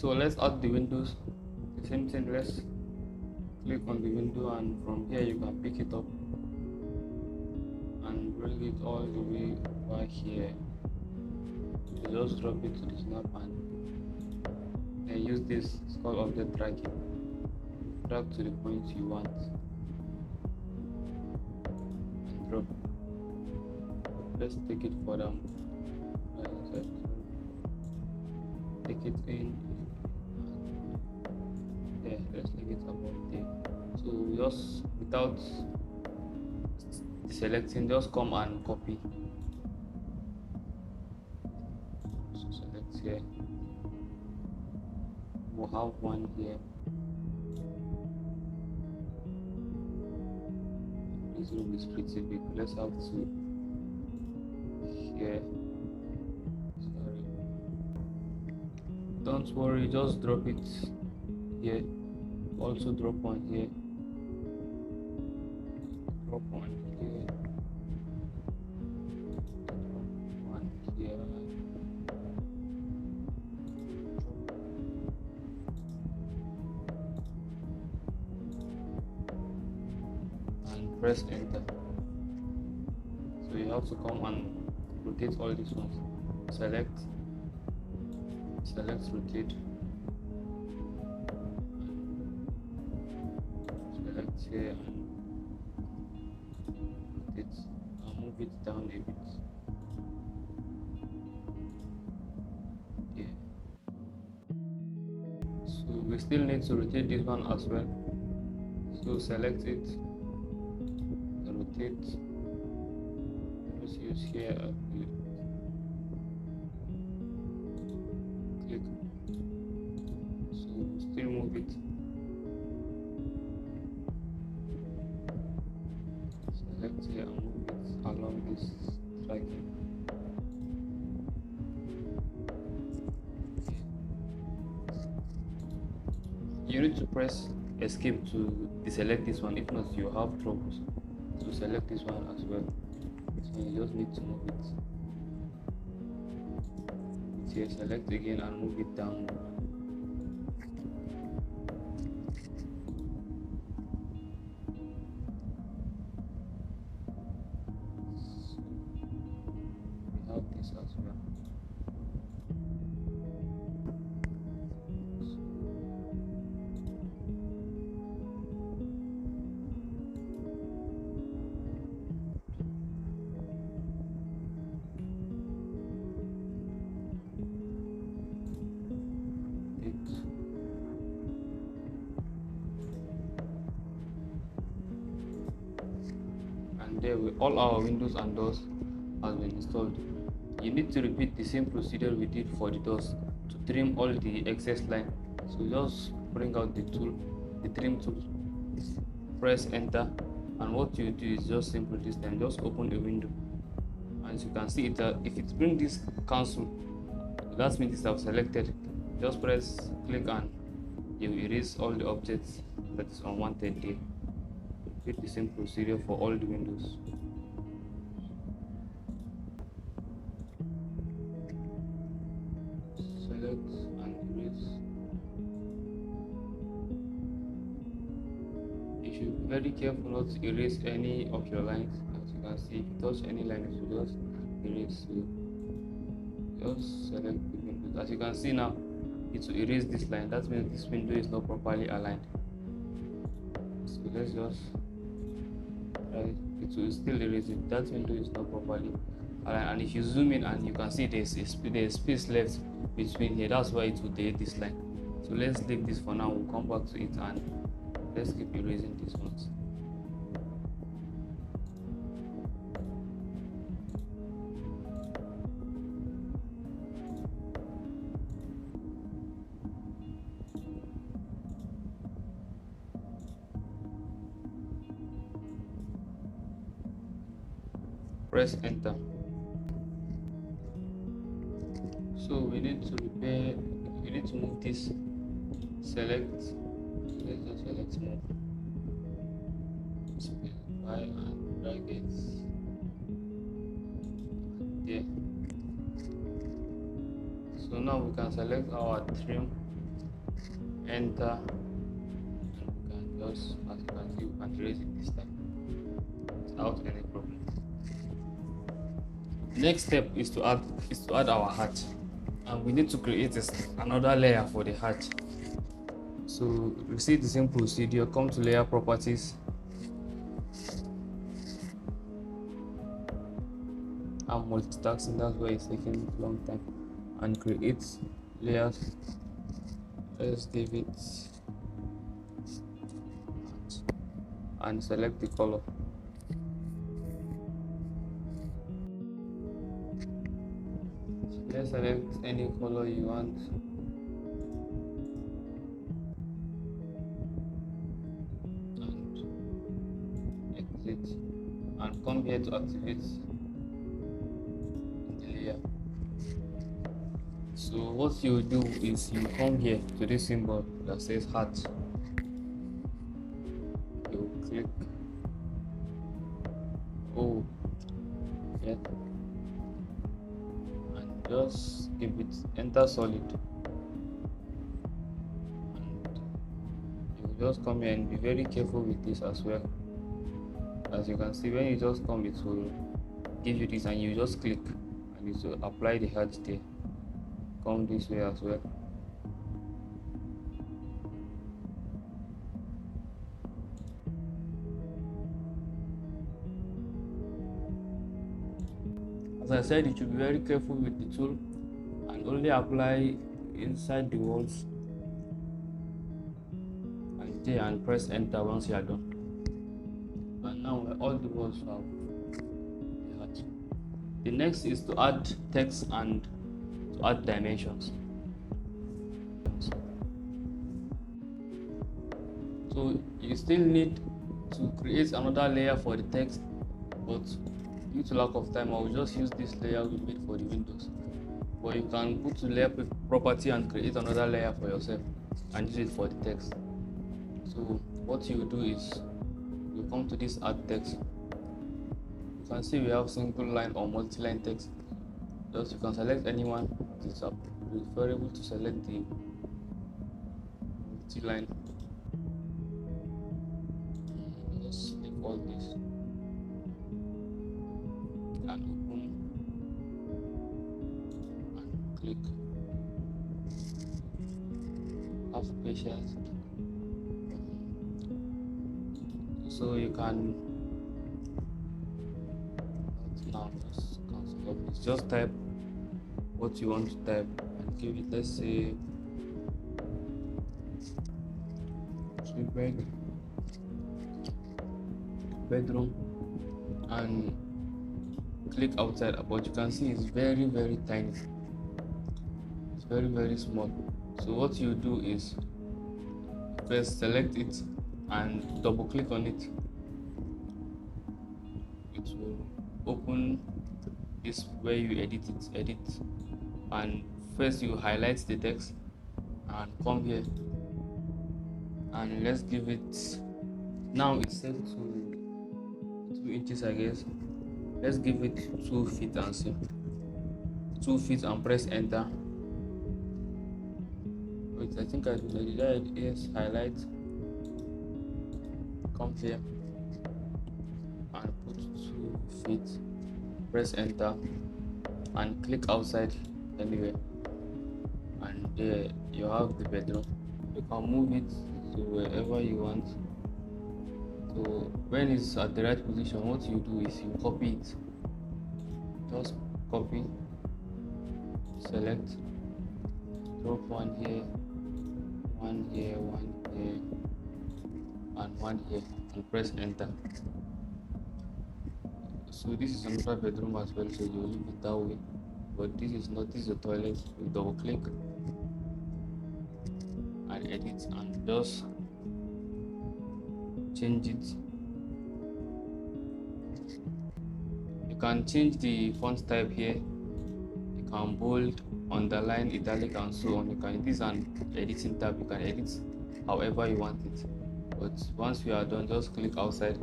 So let's add the windows. The same thing, let's click on the window, and from here you can pick it up and bring it all the way over here. You just drop it to the snap and then use this, it's called object tracking. Drag to the point you want and drop. Let's take it further. Take it in there. Let's take it above there. So just without selecting, just come and copy. So select here. We'll have one here. This room is pretty big. Let's have two here. Sorry. Don't worry, just drop it here. Also drop one here. Drop one here. Drop one here. And press enter. So you have to come and rotate all these ones. Select, rotate. Select here and rotate and move it down a bit. Yeah. So we still need to rotate this one as well. So select it, rotate. Let's use here. Click. So still move it. Select here and move it along this tracking. You need to press escape to deselect this one, if not you have troubles to select this one as well. So you just need to move it here, select again and move it down. We have this as well. There all our windows and doors has been installed. You need to repeat the same procedure we did for the doors to trim all the excess line. So just bring out the tool, the trim tool, press enter, and what you do is just simple this time, just open a window. As you can see, it if it brings this cancel, that means it's have selected. Just press click and you erase all the objects that is unwanted there. Repeat the same procedure for all the windows. Select and erase. You should be very careful not to erase any of your lines. As you can see, if you touch any line, you should just erase. So just select the windows. As you can see now, it will erase this line. That means this window is not properly aligned. So let's just it will still erase it. That window is not properly aligned, and if you zoom in and you can see there's space left between here, that's why it will delete this line. So let's leave this for now. We'll come back to it and let's keep erasing these ones. Press enter. So we need to repair, we need to move this. Select, let's just select move, specify and drag it there. So now we can select our trim enter, and we can just, as you can see, we can erase it this time without any problem. Next step is to add our heart, and we need to create another layer for the heart. So we see the same procedure. Come to layer properties, I'm multitasking, that's why it's taking a long time, and create layers. Let's give it and select the color. Let's select any color you want. And exit, and come here to activate the layer. So what you do is you come here to this symbol that says heart. You click yeah, and just give it enter solid, and you just come here and be very careful with this as well. As you can see, when you just come, it will give you this, and you just click and it will apply the heart there. Come this way as well. As I said, you should be very careful with the tool and only apply inside the walls and there, and press enter once you are done. And now all the walls have the heart. The next is to add text and to add dimensions. So you still need to create another layer for the text, but due to lack of time, I will just use this layer we made for the windows. But you can go to layer property and create another layer for yourself and use it for the text. So what you do is you come to this add text. You can see we have single line or multi-line text. Just you can select anyone. It's preferable to select the multi-line. Just click all this and open and click. Have patience. So you can now just cancel all this. Just type what you want to type and give it, let's say, bedroom, and click outside. But you can see it's very tiny, it's very small. So what you do is first select it and double click on it. It will open this where you edit, and first you highlight the text and come here and let's give it, now it's set to 2 inches, I guess. Let's give it 2 feet and see 2 feet and press enter. Wait, I think I did that. Yes, highlight, come here and put 2 feet, press enter and click outside anywhere, and there you have the bedroom. You can move it to wherever you want. So when it's at the right position, what you do is you copy it. Just copy, select, drop one here, one here, one here, and one here, and press enter. So this is another bedroom as well, so you leave it that way. But this is not, this is a toilet. You double click and edit and just change it. You can change the font type here. You can bold, underline, italic, and so on. You can, this is an editing tab. You can edit however you want it. But once we are done, just click outside,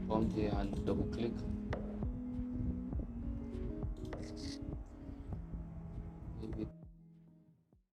come here and double click